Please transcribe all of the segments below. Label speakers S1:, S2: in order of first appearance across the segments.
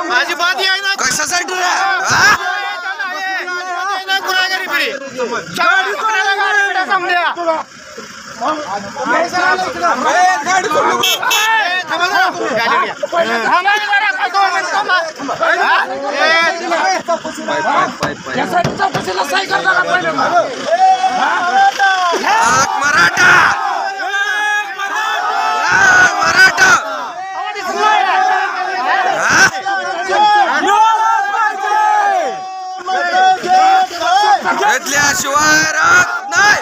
S1: माझी बात आहे ना कशासाठी रे मराठा घेतल्याशिवाय राहत नाही।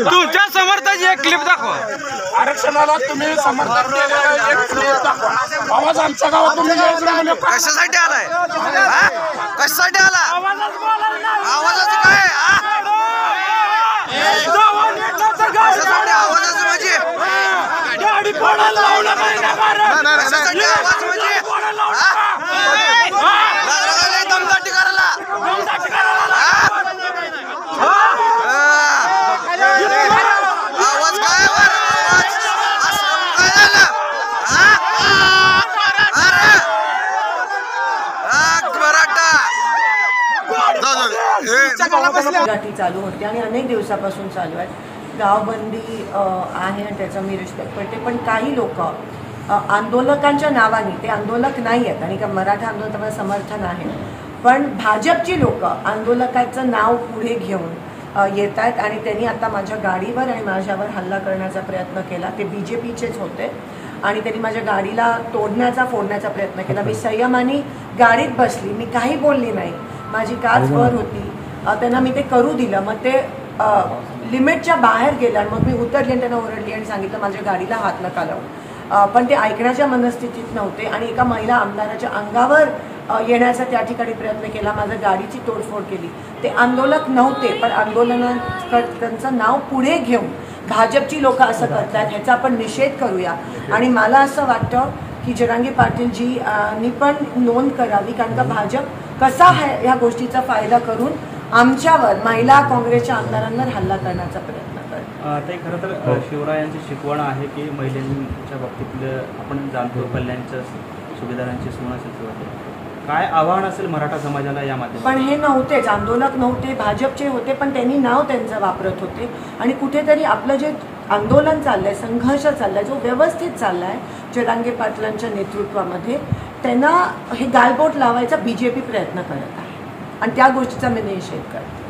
S2: तुमच्या समर्थाची एक क्लिप दाखवा।
S3: आरक्षणाला तुम्ही समर्थन केलेलं एक क्लिप दाखवा। आवाज आमच्या गावात तुम्ही
S1: कशासाठी आलाय? कशासाठी आला? आवाजाचं काय? कशासाठी आवाजाचं म्हणजे? कशासाठी आवाज म्हणजे? दमदाटी करायला आवाज काय वर आवाज काय झालं?
S4: गाठी चालू होते आणि अनेक दिवसापासून चालू आहेत। गावबंदी आहे आणि त्याचा मी रिस्पेक्ट करते, पण काही लोक आंदोलकांच्या नावाने, ते आंदोलक नाही आहेत आणि का मराठा आंदोलनाला समर्थन आहे, पण भाजपची लोक आंदोलकाचं नाव पुढे घेऊन येत आहेत आणि त्यांनी आता माझ्या गाडीवर आणि माझ्यावर हल्ला करण्याचा प्रयत्न केला। ते BJPचेच होते आणि त्यांनी माझ्या गाडीला तोडण्याचा फोडण्याचा प्रयत्न केला। मी संयमाने गाडीत बसली, मी काही बोलली नाही, माझी काच वर होती, त्यांना मी ते करू दिलं, मग ते लिमिटच्या बाहेर गेलं आणि मग मी उतरली आणि त्यांना ओरडली आणि सांगितलं माझ्या गाडीला हात नका लावू, पण ते ऐकण्याच्या मनस्थितीत नव्हते आणि एका महिला आमदाराच्या अंगावर येण्याचा त्या ठिकाणी प्रयत्न केला, माझ्या गाडीची तोडफोड केली। ते आंदोलक नव्हते, पण आंदोलनाचं नाव पुढे घेऊन भाजपची लोक असं करतात, ह्याचा आपण निषेध करूया। आणि मला असं वाटतं की जरांगे पाटीलजींनी पण नोंद करावी, कारण का भाजप कसा आहे या गोष्टीचा फायदा करून आमच्यावर, महिला काँग्रेसच्या आमदारांवर हल्ला करण्याचा प्रयत्न करतो।
S5: ते खरं तर शिवरायांची शिकवण आहे की महिलांच्या बाबतीतलं आपण जाणतो, कल्याणच्या सुभेदारांची सून असेल किंवा काय आव्हान असेल मराठा समाजाला या माध्यमात?
S4: पण हे नव्हतेच, आंदोलक नव्हते, भाजपचे होते, पण त्यांनी नाव त्यांचं वापरत होते आणि कुठेतरी आपलं जे आंदोलन चाललंय, संघर्ष चाललाय, जो व्यवस्थित चाललाय जरांगे पाटलांच्या नेतृत्वामध्ये, त्यांना हे गालबोट लावायचा BJP प्रयत्न करत आहे आणि त्या गोष्टीचा मी निषेध करते।